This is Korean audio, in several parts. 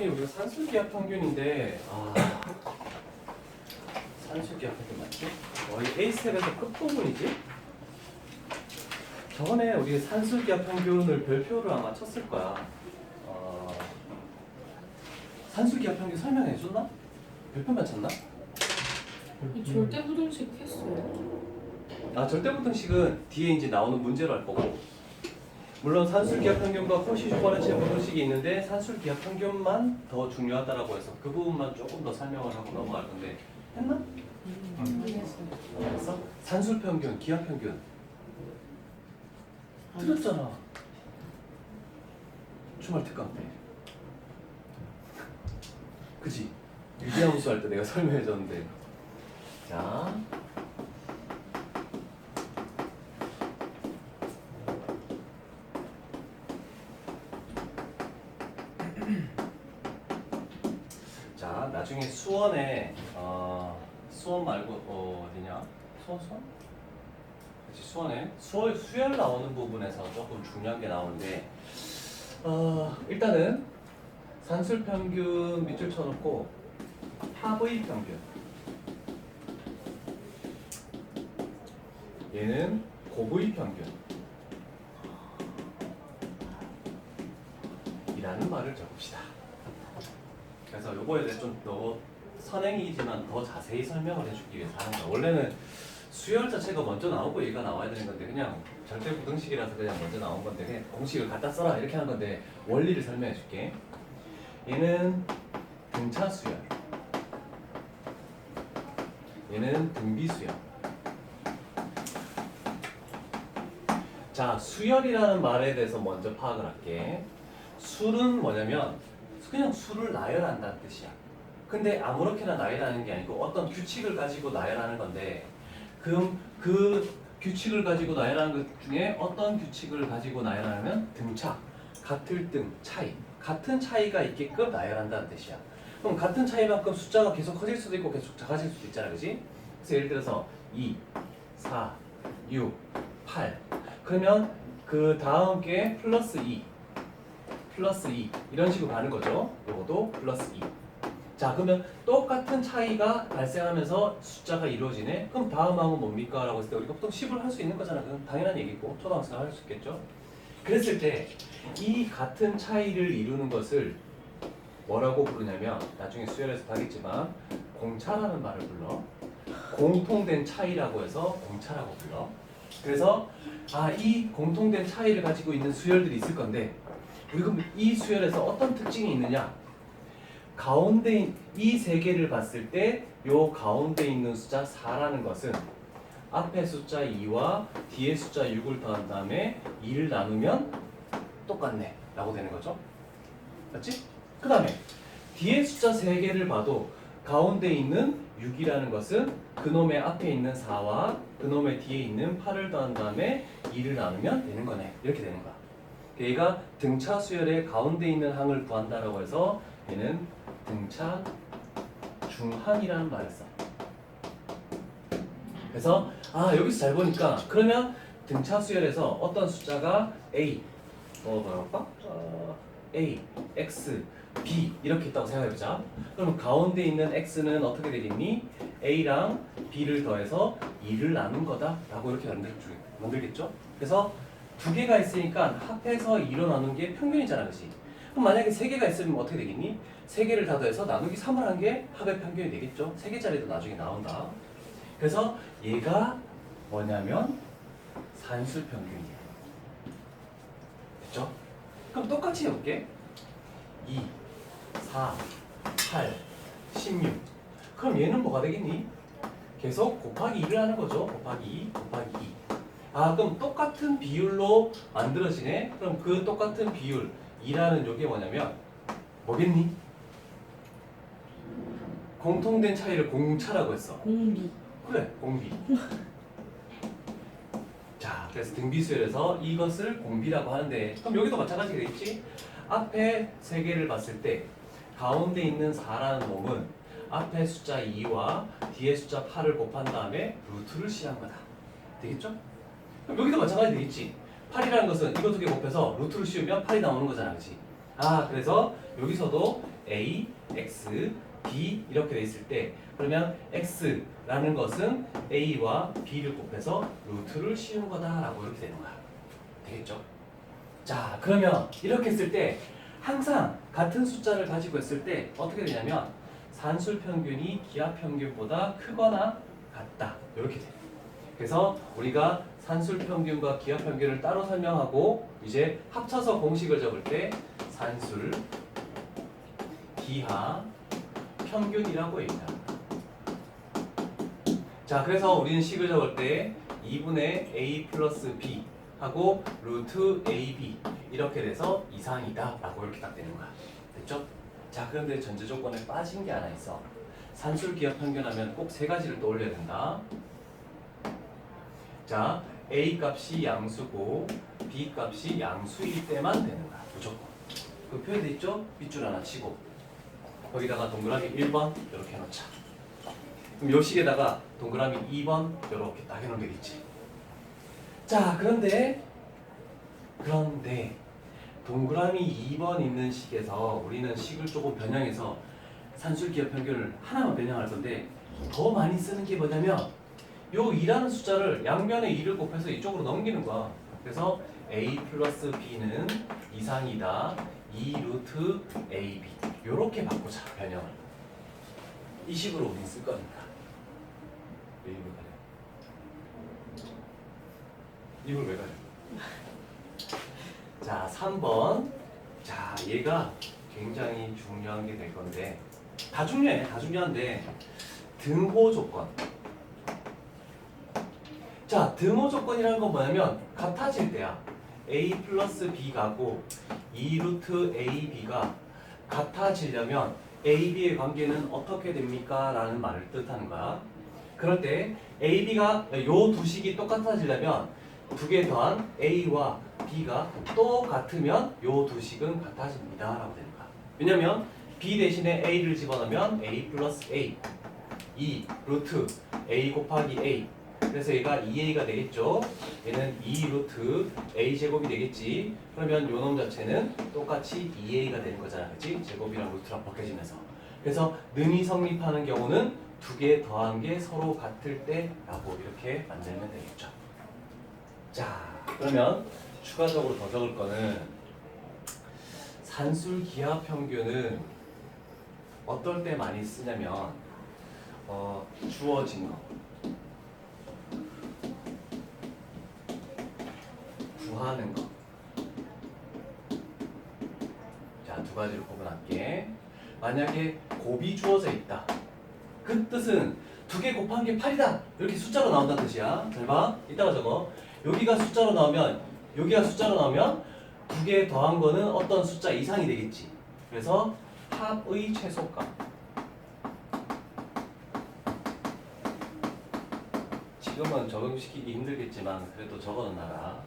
선생님 우리가 산술기압 평균인데 산술기압 평균 맞지? 거의 A 스텝에서 끝부분이지? 저번에 우리 산술기압 평균을 별표를 아마 쳤을 거야. 산술기압 평균 설명해줬나? 별표만 쳤나? 이 절대부등식 했어요? 절대부등식은 뒤에 이제 나오는 문제로 할 거고, 물론 산술기압 평균과 코시 슈퍼런치의 부등식이 있는데 산술기압 평균만 더 중요하다라고 해서 그 부분만 조금 더 설명을 하고 넘어갈 건데 했나? 했어? 산술 평균, 기압 평균 들었잖아. 주말 특강 때. 그지? 유기함수 할 때 내가 설명해 줬는데. 자. 자, 나중에 수원에 수원 말고 어디냐? 수원? 그치, 수원에 수열 나오는 부분에서 조금 중요한 게 나오는데 일단은 산술 평균 밑줄 쳐놓고 하부의 평균, 얘는 고부의 평균 이라는 말을 적읍시다. 그래서 요거에 대해 좀 더 선행이지만 더 자세히 설명을 해주기 위해서 하는 거야. 원래는 수열 자체가 먼저 나오고 얘가 나와야 되는 건데 그냥 절대 부등식이라서 그냥 먼저 나온 건데 그냥 공식을 갖다 써라 이렇게 하는 건데 원리를 설명해 줄게. 얘는 등차 수열, 얘는 등비 수열. 자, 수열이라는 말에 대해서 먼저 파악을 할게. 술은 뭐냐면 그냥 술을 나열한다는 뜻이야. 근데 아무렇게나 나열하는 게 아니고 어떤 규칙을 가지고 나열하는 건데 그럼 그 규칙을 가지고 나열하는 것 중에 어떤 규칙을 가지고 나열하면 등차, 같을 등, 차이, 같은 차이가 있게끔 나열한다는 뜻이야. 그럼 같은 차이만큼 숫자가 계속 커질 수도 있고 계속 작아질 수도 있잖아, 그지? 그래서 예를 들어서 2, 4, 6, 8 그러면 그 다음 게 플러스 2 이런 식으로 가는 거죠. 요것도 플러스 2. 자, 그러면 똑같은 차이가 발생하면서 숫자가 이루어지네. 그럼 다음 항은 뭡니까? 라고 했을 때 우리가 보통 10을 할 수 있는 거잖아. 그건 당연한 얘기고 초등학생은 할 수 있겠죠. 그랬을 때 이 같은 차이를 이루는 것을 뭐라고 부르냐면 나중에 수열에서 하겠지만 공차라는 말을 불러. 공통된 차이라고 해서 공차라고 불러. 그래서 이 공통된 차이를 가지고 있는 수열들이 있을 건데 우리 그럼 이 수열에서 어떤 특징이 있느냐? 가운데 이 세 개를 봤을 때 요 가운데 있는 숫자 4라는 것은 앞에 숫자 2와 뒤에 숫자 6을 더한 다음에 2를 나누면 똑같네 라고 되는 거죠. 맞지? 그 다음에 뒤에 숫자 3개를 봐도 가운데 있는 6이라는 것은 그놈의 앞에 있는 4와 그놈의 뒤에 있는 8을 더한 다음에 2를 나누면 되는 거네. 이렇게 되는 거야. 얘가 등차 수열의 가운데 있는 항을 구한다라고 해서 얘는 등차 중항이라는 말을 써. 그래서 여기서 잘 보니까 그러면 등차 수열에서 어떤 숫자가 A 뭐랄까? A, X, B 이렇게 있다고 생각해보자. 그럼 가운데 있는 X는 어떻게 되겠니? A랑 B를 더해서 2를 나눈 거다라고 이렇게 만들겠죠? 그래서 두 개가 있으니까 합해서 2로 나눈 게 평균이잖아, 그치? 그럼 만약에 세 개가 있으면 어떻게 되겠니? 세 개를 다 더해서 나누기 3을 한 게 합의 평균이 되겠죠? 세 개짜리도 나중에 나온다. 그래서 얘가 뭐냐면 산술 평균이야. 됐죠? 그럼 똑같이 해볼게. 2, 4, 8, 16. 그럼 얘는 뭐가 되겠니? 계속 곱하기 2를 하는 거죠. 곱하기 2, 곱하기 2. 그럼 똑같은 비율로 만들어지네? 그럼 그 똑같은 비율 2라는 요게 뭐겠니? 공통된 차이를 공차라고 했어. 공비. 그래, 공비. 자, 그래서 등비수열에서 이것을 공비라고 하는데 그럼 여기도 마찬가지겠지? 앞에 세 개를 봤을 때 가운데 있는 4라는 놈은 앞에 숫자 2와 뒤에 숫자 8을 곱한 다음에 루트를 씌한 거다. 되겠죠? 그럼 여기도 마찬가지 되겠지? 8이라는 것은 이거 두 개 곱해서 루트를 씌우면 8이 나오는 거잖아, 그렇지? 그래서 여기서도 A, X, B 이렇게 돼 있을 때 그러면 X라는 것은 A와 B를 곱해서 루트를 씌운 거다라고 이렇게 되는 거야. 되겠죠? 자, 그러면 이렇게 했을 때 항상 같은 숫자를 가지고 있을 때 어떻게 되냐면 산술 평균이 기하 평균보다 크거나 같다. 이렇게 돼. 그래서 우리가 산술 평균과 기하 평균을 따로 설명하고 이제 합쳐서 공식을 적을 때 산술, 기하, 평균이라고 얘기합니다. 자, 그래서 우리는 식을 적을 때 2분의 A 플러스 B 하고 루트 AB 이렇게 돼서 이상이다 라고 이렇게 딱 되는 거야. 됐죠? 자, 그런데 전제 조건에 빠진 게 하나 있어. 산술, 기하, 평균 하면 꼭 세 가지를 떠올려야 된다. 자, A 값이 양수고 B 값이 양수일 때만 되는 거야. 무조건. 그 표현돼 있죠? 빗줄 하나 치고 거기다가 동그라미 1번 이렇게 놓자. 그럼 요 식에다가 동그라미 2번 이렇게 딱 해놓으면 되겠지. 자, 그런데 동그라미 2번 있는 식에서 우리는 식을 조금 변형해서 산술, 기하, 평균을 하나만 변형할 건데 더 많이 쓰는 게 뭐냐면 요 2라는 숫자를 양변에 2를 곱해서 이쪽으로 넘기는 거야. 그래서 A 플러스 B는 이상이다 2 루트 AB 요렇게 바꾸자. 변형을 이 식으로 우린 쓸 거니까. 왜 이걸 가려? 이걸 왜 가려? 자, 3번. 자, 얘가 굉장히 중요한 게 될 건데 다 중요해. 다 중요한데 등호 조건. 자, 등호 조건이라는 건 뭐냐면 같아질 때야. A 플러스 B가고 2 루트 AB가 같아지려면 AB의 관계는 어떻게 됩니까? 라는 말을 뜻하는 거야. 그럴 때 AB가 요 두 식이 똑같아지려면 두 개 더한 A와 B가 똑같으면 요 두 식은 같아집니다 라고 되는 거야. 왜냐면 B 대신에 A를 집어넣으면 A 플러스 A 2 루트 A 곱하기 A 그래서 얘가 2A가 되겠죠. 얘는 2 루트 A 제곱이 되겠지. 그러면 요 놈 자체는 똑같이 2A가 되는 거잖아. 그치? 제곱이랑 루트랑 벗겨지면서. 그래서 능이 성립하는 경우는 두 개 더한 게 서로 같을 때라고 이렇게 만들면 되겠죠. 자, 그러면 추가적으로 더 적을 거는 산술 기하 평균은 어떨 때 많이 쓰냐면 주어진 거 구하는 거. 자, 두 가지로 구분할게. 만약에 곱이 주어져 있다. 그 뜻은 두 개 곱한 게 8이다. 이렇게 숫자로 나온다는 뜻이야. 잘 봐. 이따가 적어. 여기가 숫자로 나오면 여기가 숫자로 나오면 두 개 더한 거는 어떤 숫자 이상이 되겠지. 그래서 합의 최소값. 지금은 적용시키기 힘들겠지만 그래도 적어놓아라.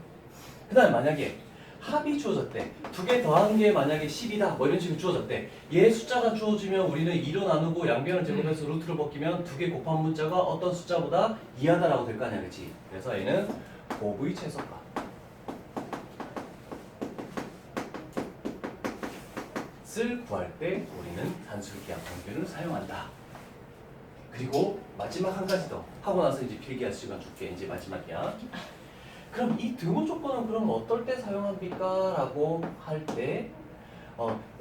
그 다음에 만약에 합이 주어졌대. 두 개 더한 게 만약에 10이다. 뭐 이런 식으로 주어졌대. 얘 숫자가 주어지면 우리는 2로 나누고 양변을 제곱해서 루트를 벗기면 두 개 곱한 문자가 어떤 숫자보다 이하다라고 될 거 아니야. 그치? 그래서 얘는 곱의 최소값. 을 구할 때 우리는 산술기하 평균을 사용한다. 그리고 마지막 한 가지 더 하고 나서 이제 필기할 시간 줄게. 이제 마지막이야. 그럼 이 등호 조건은 그럼 어떨 때 사용합니까? 라고 할 때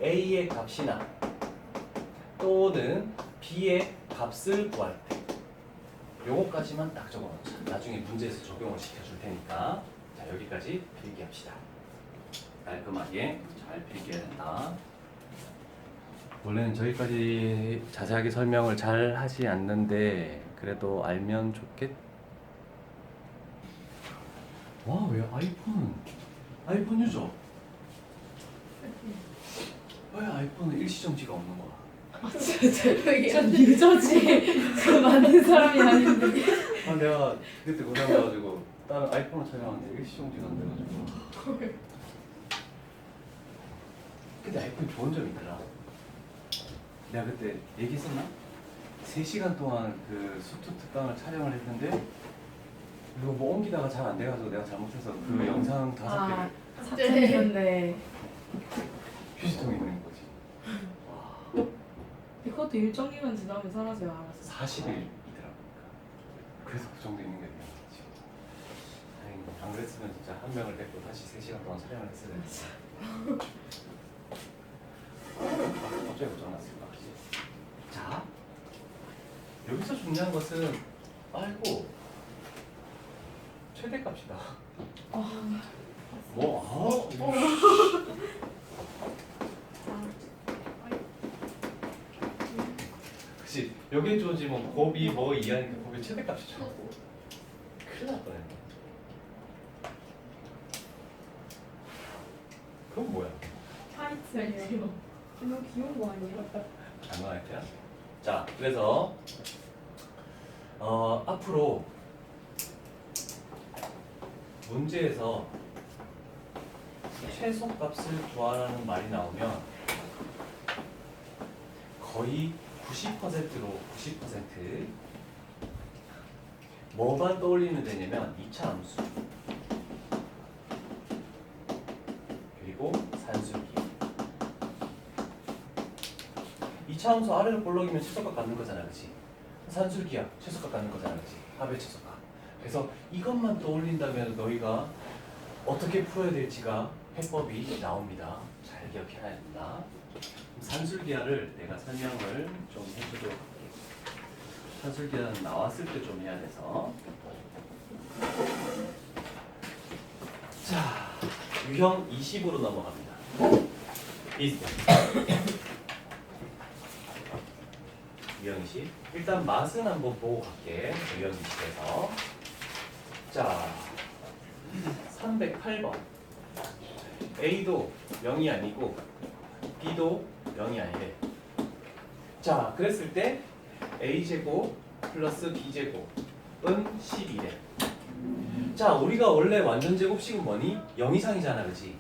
A의 값이나 또는 B의 값을 구할 때 요거까지만 딱 적어놓자. 나중에 문제에서 적용을 시켜줄 테니까. 자, 여기까지 필기합시다. 깔끔하게 잘 필기해야 된다. 원래는 저기까지 자세하게 설명을 잘 하지 않는데 그래도 알면 좋겠. 와, 왜 아이폰 유저? 왜 아이폰은 일시정지가 없는 거야? 전 유저지. 그 만든 사람이 아닌데. 아, 내가 그때 고생해가지고 다른 아이폰을 촬영하는데 일시정지가 안 돼가지고. 근데 아이폰이 좋은 점이 있더라. 내가 그때 얘기했었나? 3시간 동안 그 수트 특강을 촬영을 했는데 그리고 뭐 옮기다가 잘 안 돼가지고 내가 잘못해서 그 영상 5개를 사진이었네. 휴지통에 있는 거지. 그것도 일정 기간 지나면 사라져요. 알았어. 40일이더라고. 그래서 그 정도 있는 게 되는 거지. 다행히 안 그랬으면 진짜 한 명을 데리고 다시 3시간 동안 촬영을 했어야 되는데. 어쩌고 고장났을까? 자, 여기서 중요한 것은 아이고 최대값이다. 뭐? 그치, 여기에 주어지 뭐 곱이 뭐 이하니까 곱의 최대값이죠. 큰일 날 뻔했네. 그건 뭐야? 타이트해요. 너무 귀여운 거 아니에요? 장난할게요. 자, 그래서 앞으로 문제에서 최소값을 구하라는 말이 나오면 거의 90%로 90% 뭐만 떠올리면 되냐면 2차 함수 그리고 산술기. 2차 함수 아래로 볼록이면 최소값 갖는 거잖아, 그렇지? 산술기야 최소값 갖는 거잖아, 그렇지? 합의 최소값. 그래서 이것만 떠올린다면 너희가 어떻게 풀어야 될지가 해법이 나옵니다. 잘 기억해야 된다. 산술기하를 내가 설명을 좀 해주도록 할게요. 산술기하는 나왔을 때 좀 해야 돼서. 자, 유형 20으로 넘어갑니다. 비슷해. 유형 20. 일단 맛은 한번 보고 갈게. 유형 20에서. 자, 308번. A도 0이 아니고 B도 0이 아니래. 자, 그랬을 때 A제곱 플러스 B제곱은 12래. 자, 우리가 원래 완전제곱식은 뭐니? 0 이상이잖아, 그치?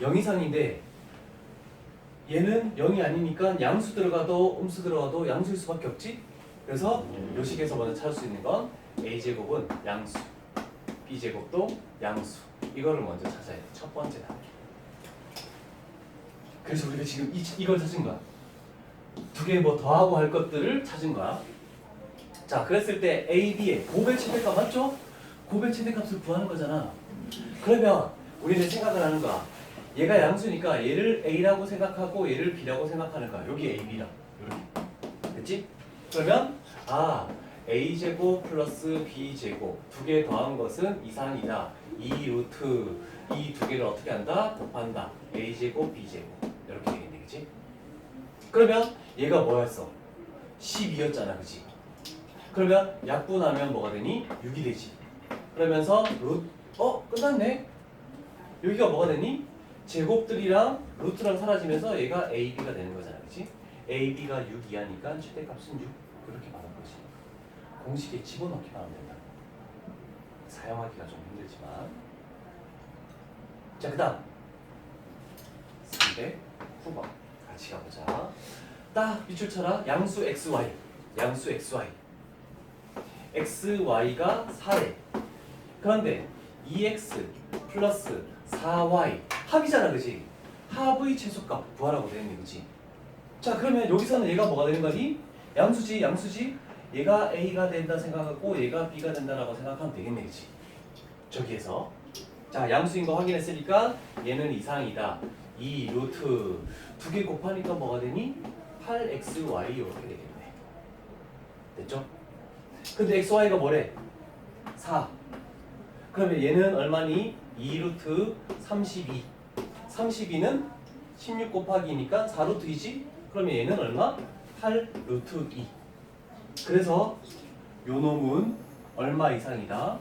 0 이상인데 얘는 0이 아니니까 양수 들어가도 음수 들어가도 양수일 수밖에 없지? 그래서 요 식에서 먼저 찾을 수 있는 건 A제곱은 양수, B제곱도 양수. 이거를 먼저 찾아야 돼. 첫 번째 단계. 그래서 우리가 지금 이걸 찾은 거야. 두 개 뭐 더하고 할 것들을 찾은 거야. 자, 그랬을 때 A, B의 곱의 최대값 맞죠? 곱의 최대값을 구하는 거잖아. 그러면 우리는 생각을 하는 거야. 얘가 양수니까 얘를 A라고 생각하고 얘를 B라고 생각하는 거야. 여기 A, B라. 이렇게. 됐지? 그러면 A제곱 플러스 B제곱 두 개 더한 것은 이상이다. 이 루트 이 두 개를 어떻게 한다? 곱한다. A제곱 B제곱 이렇게 되겠네, 그치? 그러면 얘가 뭐였어? 12였잖아, 그치? 그러면 약분하면 뭐가 되니? 6이 되지. 그러면서 끝났네? 여기가 뭐가 되니? 제곱들이랑 루트랑 사라지면서 얘가 AB가 되는 거잖아, 그치? AB가 6 이하니까 최대값은 6 그렇게 말한 거지. 공식에 집어넣기만 하면 된다. 사용하기가 좀 힘들지만. 자, 그 다음 309번 같이 가보자. 딱 밑줄 쳐라. 양수 XY 양수 XY XY가 4래. 그런데 2X 플러스 4Y 합이잖아, 그지? 합의 최소값 구하라고 되어있네, 그지? 자, 그러면 여기서는 얘가 뭐가 되는 거니? 양수지? 얘가 A가 된다 생각하고 얘가 B가 된다라고 생각하면 되겠네, 그지? 저기에서 자, 양수인 거 확인했으니까 얘는 이상이다. 2 루트 두 개 곱하니까 뭐가 되니? 8XY 이렇게 되겠네. 됐죠? 근데 XY가 뭐래? 4. 그러면 얘는 얼마니? 2 루트 32. 32는 16 곱하기니까 4 루트 2지? 그러면 얘는 얼마? 8 루트 2. 그래서 요 놈은 얼마 이상이다?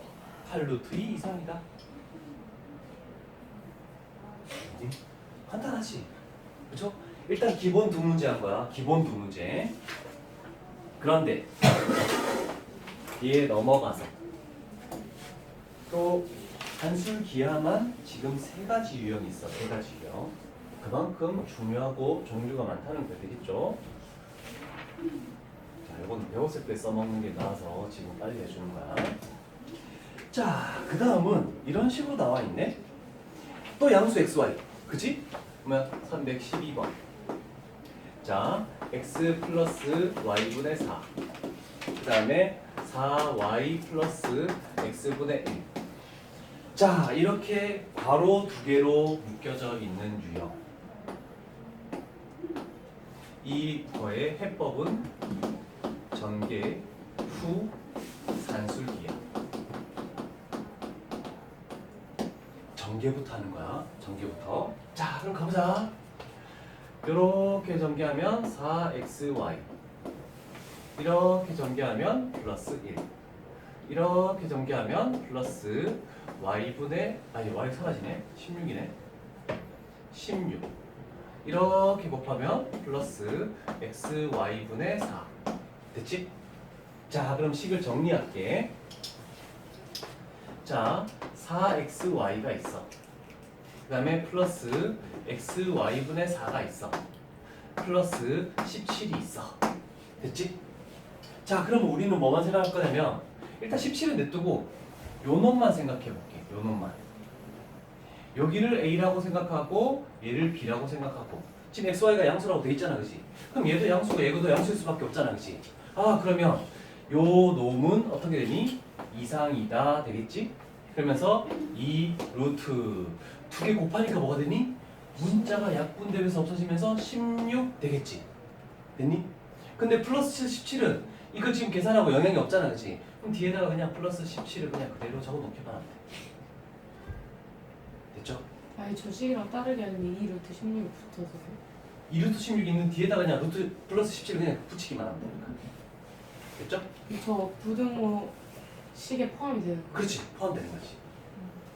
8 루트 2 이상이다. 간단하지? 그쵸? 일단 기본 두 문제 한 거야. 기본 두 문제. 그런데 얘 넘어가서 또 단술 기하만 지금 3가지 유형이 있어. 3가지 유형. 그만큼 중요하고 종류가 많다는 거 되겠죠? 자, 이건 배웠을 때 써먹는 게 나아서 지금 빨리 해주는 거야. 자, 그 다음은 이런 식으로 나와 있네. 또 양수 XY. 그치? 그러면 312번. 자, x 플러스 y분의 4. 그 다음에 4y 플러스 x분의 1. 자, 이렇게 괄호 두 개로 묶여져 있는 유형. 이거의 해법은 전개 후 산술기야. 전개부터 하는 거야. 전개부터. 자, 그럼 가보자. 이렇게 전개하면 4xy. 이렇게 전개하면 플러스 1. 이렇게 전개하면 플러스 y분의 y 사라지네. 16이네. 16. 이렇게 곱하면 플러스 xy분의 4. 됐지? 자, 그럼 식을 정리할게. 자, 4xy가 있어. 그 다음에 플러스 xy분의 4가 있어. 플러스 17이 있어. 됐지? 자, 그럼 우리는 뭐만 생각할 거냐면 일단 17은 냅두고 요 놈만 생각해 볼게. 요 놈만. 여기를 A라고 생각하고 얘를 B라고 생각하고 지금 XY가 양수라고 돼 있잖아. 그치? 그럼 얘도 양수고 얘도 양수일 수밖에 없잖아. 그치? 아, 그러면 요 놈은 어떻게 되니? 이상이다 되겠지? 그러면서 이 루트 두 개 곱하니까 뭐가 되니? 문자가 약분되면서 없어지면서 16 되겠지? 됐니? 근데 플러스 17은 이거 지금 계산하고 영향이 없잖아. 그치? 그럼 뒤에다가 그냥 플러스 17을 그냥 그대로 적어 놓기만 하면 돼. 됐죠? 아니 저 식이랑 다르게 아니면 2 루트 16이 붙어서 2루트 16 있는 뒤에다가 그냥 루트 플러스 17을 그냥 붙이기만 하면 되니까. 됐죠? 저 부등호 식에 포함이 되는 거예요? 그렇지. 포함되는 거지.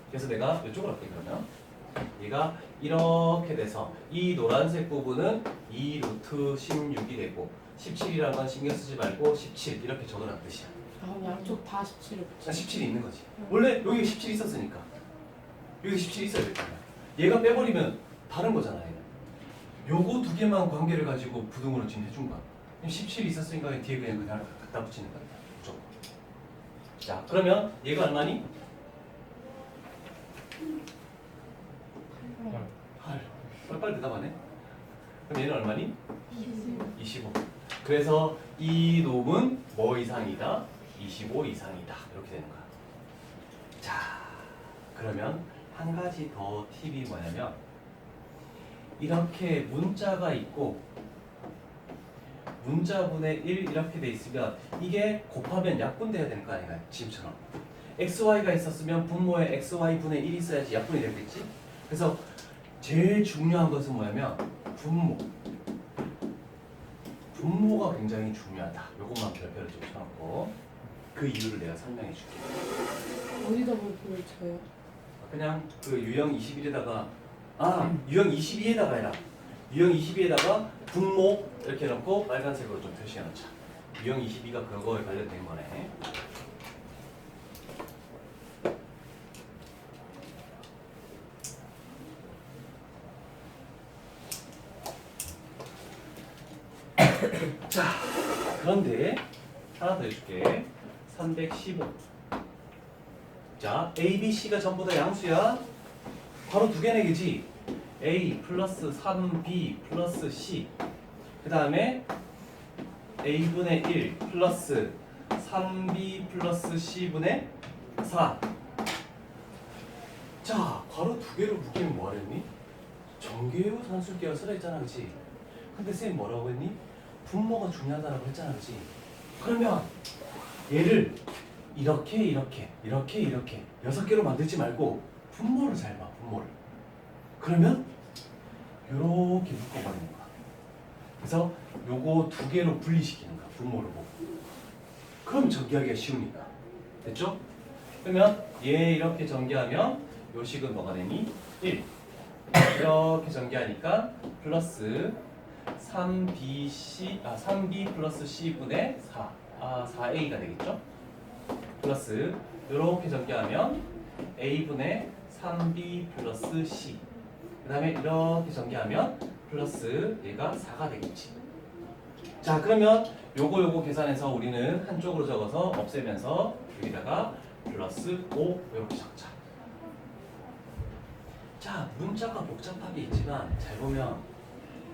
그래서 내가 이쪽으로 할게. 그러면 얘가 이렇게 돼서 이 노란색 부분은 2루트 16이 되고 17이라는 건 신경 쓰지 말고 17 이렇게 적으라는 뜻이야. 아, 그럼 양쪽 다 17을 붙여 17이 있는 거지. 원래 여기 17이 있었으니까 여기 17이 있어야 됐잖아. 얘가 빼버리면 다른 거잖아. 얘는. 요거 두 개만 관계를 가지고 부등호를 지금 해준 거야. 17이 있었으니까 뒤에 그냥 갖다 붙이는 거야. 무조건. 자, 그러면 얘가 얼마니? 8. 빨리 대답하네. 그럼 얘는 얼마니? 25. 그래서 이 놈은 뭐 이상이다? 25 이상이다. 이렇게 되는 거야. 자, 그러면 한 가지 더 팁이 뭐냐면 이렇게 문자가 있고 문자분의 1 이렇게 돼 있으면 이게 곱하면 약분돼야 되는 거 아닌가요? 지금처럼 xy가 있었으면 분모에 xy분의 1이 있어야지 약분이 되겠지? 그래서 제일 중요한 것은 뭐냐면 분모가 굉장히 중요하다. 요것만 별표를 좀 쳐놓고 그 이유를 내가 설명해 줄게. 어디다 볼표를 쳐요? 그냥 그 유형 21에다가 유형 22에다가 해라. 유형 22에다가 분모 이렇게 해놓고 빨간색으로 좀 표시해 놓자. 유형 22가 그거에 관련된 거네. 자, 그런데 하나 더 해줄게. 315. 자, A, B, C가 전부 다 양수야. 바로 두 개 내기지. A 플러스 3B 플러스 C. 그 다음에 A분의 1 플러스 3B 플러스 C분의 4. 자, 괄호 두 개를 묶이면 뭐 하랬니? 전개후 산술기가 쓰라 했잖아, 그치? 근데 쌤 뭐라고 했니? 분모가 중요하다라고 했잖아, 그치? 그러면 얘를 이렇게 6개로 만들지 말고 분모를 잘 봐, 분모를. 그러면 요렇게 묶어버리는 거야. 그래서 요거 두 개로 분리시키는 거야, 분모를 보고. 그럼 전개하기가 쉬우니까. 됐죠? 그러면 얘 이렇게 전개하면 요 식은 뭐가 되니? 1. 이렇게 전개하니까 플러스 3B 플러스 C분의 4. 4A가 되겠죠? 플러스 이렇게 전개하면 A분의 3B 플러스 C. 그 다음에 이렇게 전개하면 플러스 얘가 4가 되겠지. 자, 그러면 요거 계산해서 우리는 한쪽으로 적어서 없애면서 여기다가 플러스 5 이렇게 적자. 자, 문자가 복잡하게 있지만 잘 보면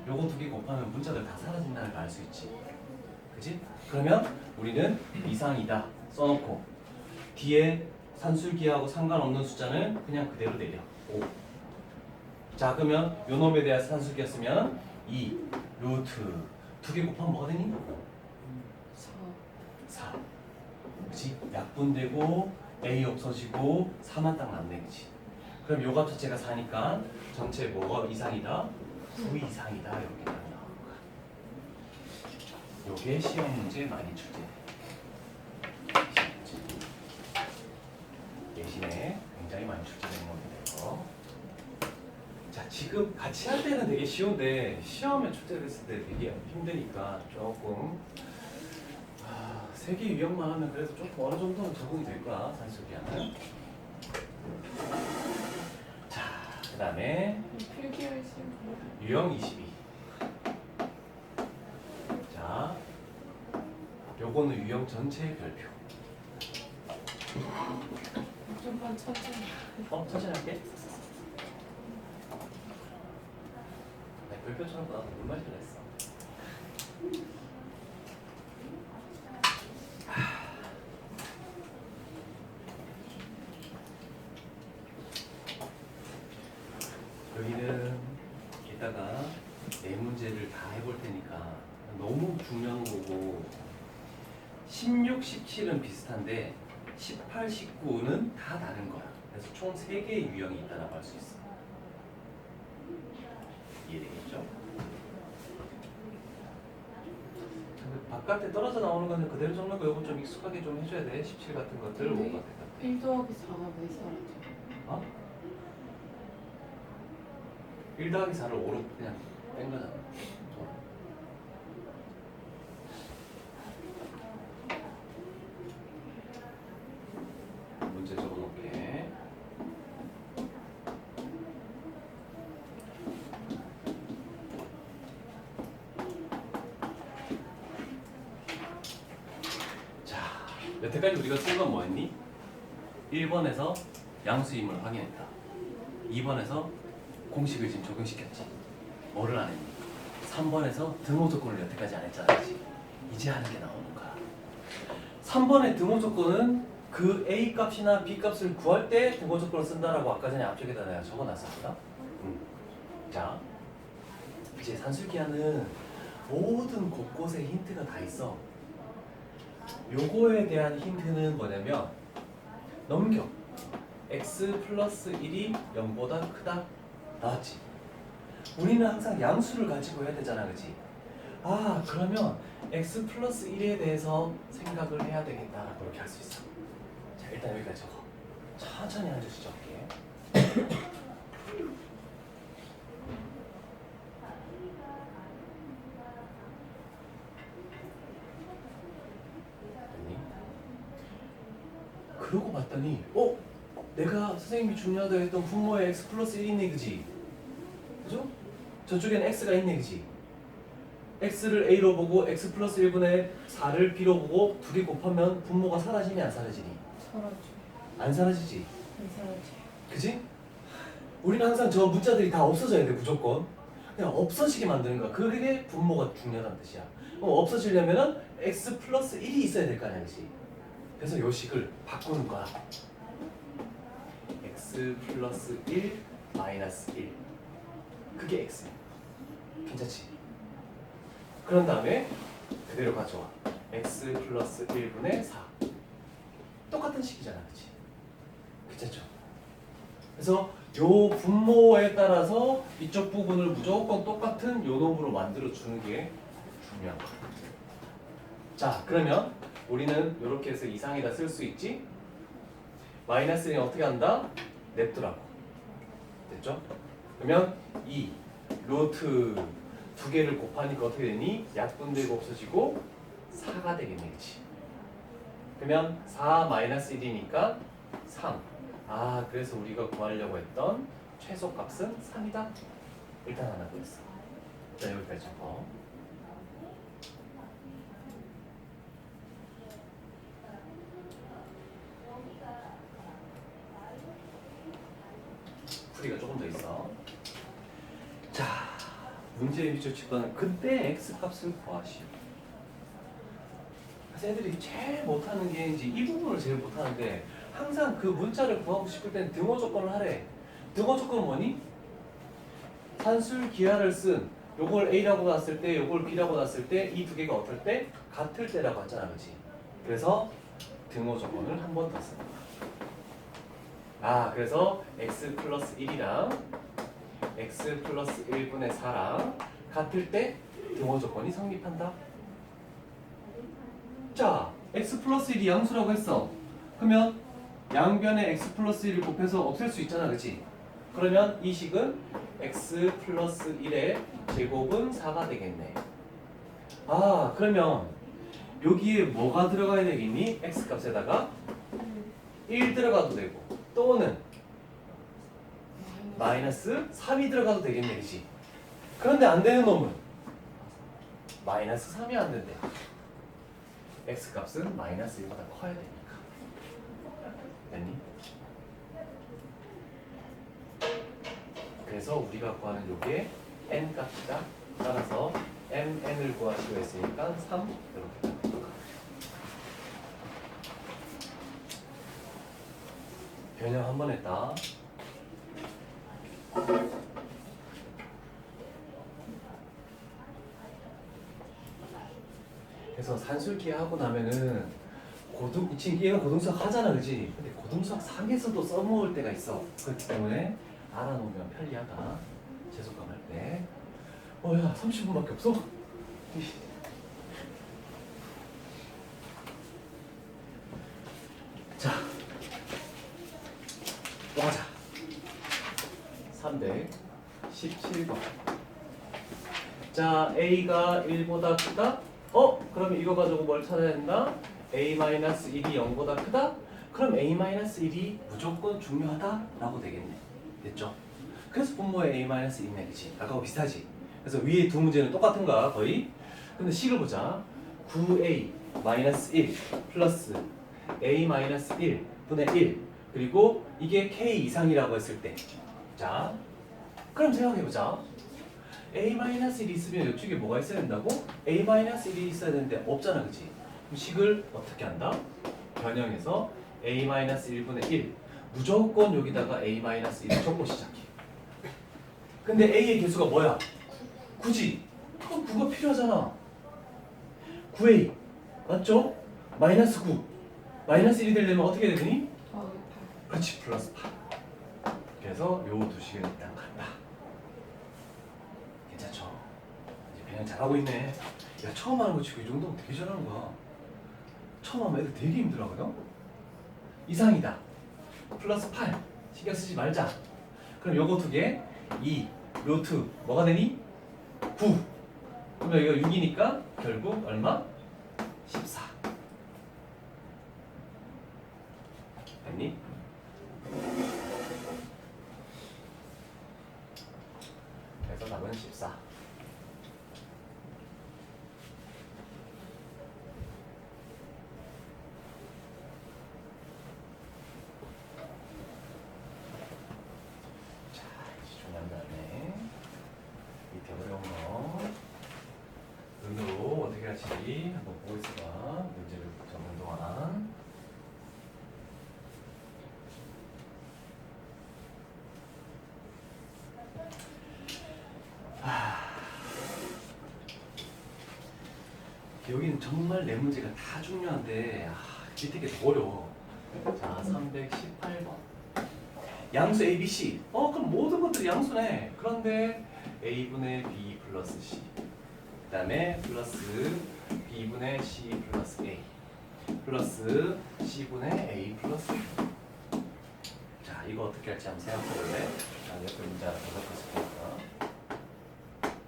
요거 두 개 곱하면 문자들 다 사라진다는 걸 알 수 있지. 그지? 그러면 우리는 이상이다 써놓고 뒤에 산술기하고 상관없는 숫자는 그냥 그대로 내려. 5. 자 그러면 요 놈에 대한 산술기가 쓰면 2 루트 두 개 곱하면 뭐가 되니? 4. 그치? 약분되고 A 없어지고 4만 딱 남네. 그치? 그럼 요 값 자체가 4니까 전체 뭐가 이상이다? 9 이상이다 이렇게 딱 나오는 거야. 요게 시험 문제 많이 출제돼. 시험 문제. 예시에 굉장히 많이 출제되는 겁니다. 이거. 자 지금 같이 할 때는 되게 쉬운데 시험에 출제됐을 때 되게 힘드니까 조금 세개 유형만 하면 그래도 좀 어느 정도는 적응이 될 거야 산수기하는. 자 그다음에 필기할 시험. 유형 22. 자 요거는 유형 전체의 별표. 좀만 천천히. 천천히 할게. 별표처럼 나도 물 마시려 했어. 여기는 이따가 네 문제를 다 해볼 테니까 너무 중요한 거고 16, 17은 비슷한데 18, 19는 다 다른 거야. 그래서 총 3개의 유형이 있다고 할 수 있어. 이해되겠죠? 바깥에 떨어져 나오는 거는 그대로 적는 거 이거 좀 익숙하게 좀 해줘야 돼. 17 같은 것들, 5 같은 것들. 1 더하기 4가 몇 살이죠? 어? 1 더하기 4를 5로 그냥 뺀 거잖아. 문제 적어놓을게. 자, 여태까지 우리가 쓴 건 뭐였니? 1번에서 양수임을 확인했다. 2번에서 공식을 지금 적용시켰지. 뭐를 안 했니? 3번에서 등호 조건을 여태까지 안 했잖아. 그치? 이제 하는 게 나오는 거야. 3번의 등호 조건은 그 A 값이나 B 값을 구할 때 등호 조건을 쓴다라고 아까 전에 앞쪽에다 내가 적어놨었거든. 자, 이제 산술기하는 모든 곳곳에 힌트가 다 있어. 요거에 대한 힌트는 뭐냐면 넘겨. x 플러스 1이 0보다 크다 나왔지. 우리는 항상 양수를 가지고 해야 되잖아, 그치? 아 그러면 x 플러스 1에 대해서 생각을 해야 되겠다라고 이렇게 할 수 있어. 자 일단 여기까지 적어. 천천히 한 줄씩 적게. 됐니? 그러고 봤더니 내가 선생님이 중요하다 했던 분모의 x 플러스 1이네, 그지? 그죠? 저쪽에는 x가 있네, 그지? x를 a로 보고 x 플러스 1분의 4를 b로 보고 두 개 곱하면 분모가 사라지니 안 사라지니? 사라져. 안 사라지지? 안 사라져. 그지? 우리는 항상 저 문자들이 다 없어져야 돼, 무조건. 그냥 없어지게 만드는 거야. 그게 분모가 중요하다는 뜻이야. 없어지려면은 x 플러스 1이 있어야 될 거 아니야, 그지? 그래서 요 식을 바꾸는 거야. x 플러스 1 마이너스 1. 그게 x. 괜찮지? 그런 다음에 그대로 가져와. x 플러스 1분의 4. 똑같은 식이잖아, 그치? 괜찮죠? 그래서 요 분모에 따라서 이쪽 부분을 무조건 똑같은 요 놈으로 만들어 주는 게 중요한 거야. 자, 그러면 우리는 이렇게 해서 이상에다 쓸 수 있지? 마이너스는 어떻게 한다? 냅두라고. 됐죠? 그러면 2 루트 두 개를 곱하니까 어떻게 되니? 약분되고 없어지고 4가 되겠네, 그치? 그러면 4 마이너스 1이니까 3. 아, 그래서 우리가 구하려고 했던 최소값은 3이다. 일단 하나 구했어. 자, 여기까지 적어. 풀이가 조금 더 있어. 자, 문제의 미적치과는 그때 x 값을 구하시오. 그래서 애들이 제일 못하는 게 이제 이 부분을 제일 못하는데 항상 그 문자를 구하고 싶을 때는 등호 조건을 하래. 등호 조건은 뭐니? 산술 기하를 쓴 요걸 A라고 놨을 때 요걸 B라고 놨을 때 이 두 개가 어떨 때? 같을 때라고 했잖아, 그렇지? 그래서 등호 조건을 한 번 더 씁니다. 아, 그래서 x 플러스 1이랑 x 플러스 1분의 4랑 같을 때 등호 조건이 성립한다. 자, x 플러스 1이 양수라고 했어. 그러면 양변에 x 플러스 1을 곱해서 없앨 수 있잖아, 그치? 그러면 이 식은 x 플러스 1의 제곱은 4가 되겠네. 아, 그러면 여기에 뭐가 들어가야 되겠니? x 값에다가 1 들어가도 되고 또는 마이너스 3이 들어가도 되겠네, 그치? 그런데 안 되는 놈은 마이너스 3이 안 된대. x 값은 마이너스 1보다 커야 되니까. 됐니? 그래서 우리가 구하는 요게 n 값이다. 따라서 mn을 구하시고 했으니까 3 이렇게 됩니다. 변형 한 번 했다. 그래서 산술기하고 나면은 지금 얘가 고등수학 하잖아, 그지? 근데 고등수학 3에서도 써먹을 때가 있어. 그렇기 때문에 알아놓으면 편리하다. 재수강 할 때. 야, 30분밖에 없어? 자, 또 하자. 317번. 자, A가 1보다 크다? 그럼 이거 가지고 뭘 찾아야 된다? A-1이 0보다 크다? 그럼 A-1이 무조건 중요하다? 라고 되겠네. 됐죠? 그래서 분모에 A-1이네, 그치? 아까하고 비슷하지? 그래서 위에 두 문제는 똑같은 거야, 거의. 근데 식을 보자. 9A-1 플러스 A-1 분의 1 그리고 이게 K 이상이라고 했을 때. 자, 그럼 생각해보자. A-1이 있으면 이쪽에 뭐가 있어야 된다고? A-1이 있어야 되는데 없잖아, 그치? 그럼 식을 어떻게 한다? 변형해서 A-1분의 1 무조건 여기다가 A-1을 적고 시작해. 근데 A의 개수가 뭐야? 9지? 그럼 9가 필요하잖아. 9A 맞죠? 마이너스 9 마이너스 1이 되려면 어떻게 되니? 그렇지, 플러스 8. 그래서 요 두 식은 일단 간다. 괜찮죠? 이제 그냥 잘하고 있네. 야, 처음 하는 거 치고 이 정도면 되게 잘하는 거야. 처음 하면 애들 되게 힘들어하거든? 이상이다. 플러스 8. 신경 쓰지 말자. 그럼 요거 두 개, 2, 요 투, 뭐가 되니? 9. 그러면 이거 6이니까 결국 얼마? 14. 됐니? 그래서 답은 14. 자, 이제 중요한 다음에 밑에 어려운 거 눈으로 어떻게 할지 한번 보고 있어봐. 문제를 적는 동안. 여기는 정말 내 문제가 다 중요한데 밑에 게 더 어려워. 자, 318번. 양수 A, B, C. 그럼 모든 것들이 양수네. 그런데 A분의 B 플러스 C. 그 다음에 플러스 B분의 C 플러스 A. 플러스 C분의 A 플러스 B. 자, 이거 어떻게 할지 한번 생각해 볼래? 자, 옆에 문제 하나 더 적었을 테니까.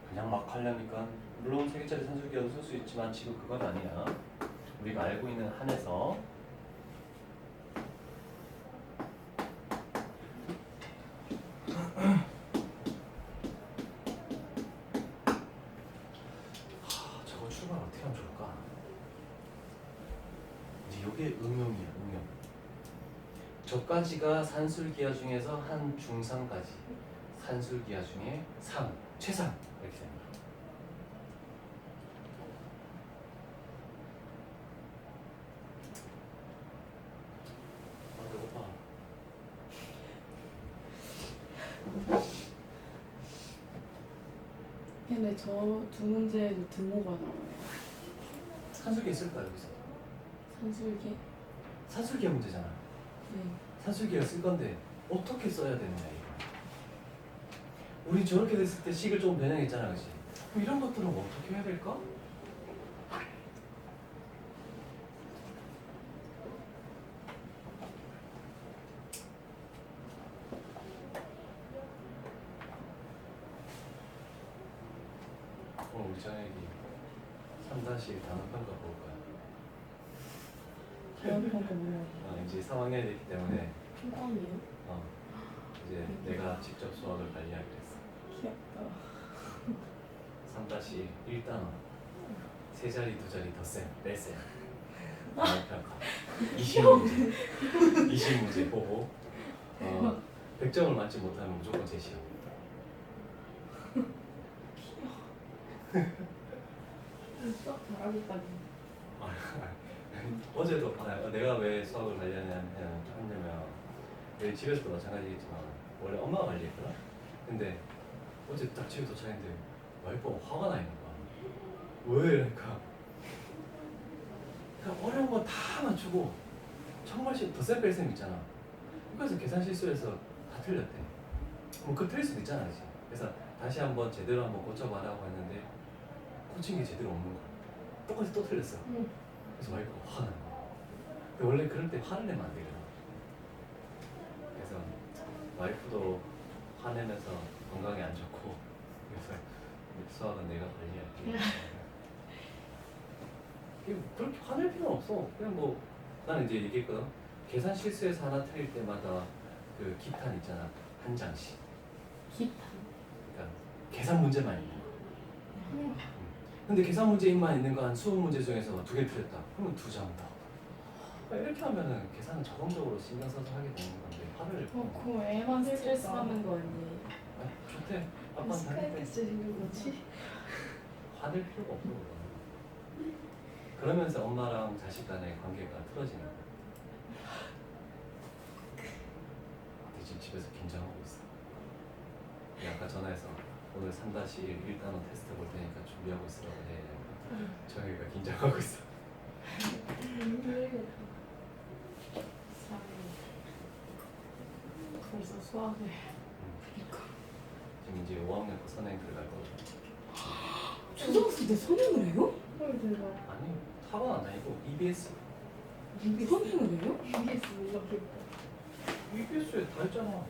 그냥 막 하려니까 물론 3개짜리 산술기도 쓸 수 있지만 지금 그건 아니야. 우리가 알고 있는 한에서 저거 출발 어떻게 하면 좋을까? 이제 이게 응용이야, 응용. 저까지가 산술기하 중에서 한 중상까지 산술기하 중에 상, 최상 이렇게 됩니다. 근데 저 두 문제에도 등호가 나와요. 산술기 있을까 여기서? 산술기? 산술기가 문제잖아. 네. 산술기가 쓸 건데 어떻게 써야 되느냐 이거. 우리 저렇게 됐을 때 식을 좀 변형했잖아, 그렇지? 그럼 이런 것들은 어떻게 해야 될까? 오늘 우리 저녁이 3-1 단어평가 볼 거야. 다음 평가 뭐예요? 이제 3학년이 됐기 때문에 평감이에요? 이제 내가 직접 수학을 관리하기로 했어. 귀엽다. 3-1단어 세 자리 두 자리 더 쌤, 뺄쌤 단어평가 20문제 20문제 보고 100점을 맞지 못하면 무조건 제시야. 수학 잘하기까지. 어제도 내가 왜 수학을 관리하냐면 여기 집에서도 마찬가지겠지만 원래 엄마가 관리했거든. 근데 어제 딱 집에 도착했는데 와이프가 화가 나 있는 거야. 왜? 그러니까 그냥 어려운 건 다 맞추고 정말 더쌤 뺄쌤 있잖아. 그래서 계산 실수해서 다 틀렸대. 뭐 그 틀릴 수도 있잖아, 그치? 그래서 다시 한번 제대로 한번 고쳐봐라고 했는데 고친 게 제대로 없는 거야. 똑같이 또 틀렸어. 그래서 와이프가 화가 나. 근데 원래 그럴 때 화를 내면 안 되거든. 그래서 와이프도 화내면서 건강에 안 좋고 그래서 수학은 내가 관리할게. 그렇게 화낼 필요는 없어. 그냥 뭐 나는 이제 얘기했거든. 계산 실수해서 하나 틀릴 때마다 그 기탄 있잖아, 한 장씩. 기타. 그러니까 계산 문제만 있는 거. 근데 계산 문제만 있는 거 한 20문제 중에서 2개 틀렸다. 그러면 2장 더. 그러니까 이렇게 하면은 계산은 자동적으로 신경 써서 하게 되는 건데 화를 낼 거야. 그거 애만 스트레스 받는 거 아니에요? 좋대. 아빠는 다닐 때 생긴 거지? 화낼 필요가 없어. 그거는. 그러면서 엄마랑 자식 간의 관계가 틀어지는 거야. 근데 지금 집에서 긴장하고 있어. 아까 전화해서 오늘 3-1 1단원 테스트 볼 테니까 준비하고 있으라고 해. 정혁이가 긴장하고 있어. 힘들겠다. 벌써 수학을. 지금 이제 5학년 거 선행 들어갈 거거든. 초등학생 때 선행을 해요? 헐 대박. 아니, 학원 안 다니고 EBS. 선행을 해요? EBS 몰라 귀엽다. EBS에 다 있잖아.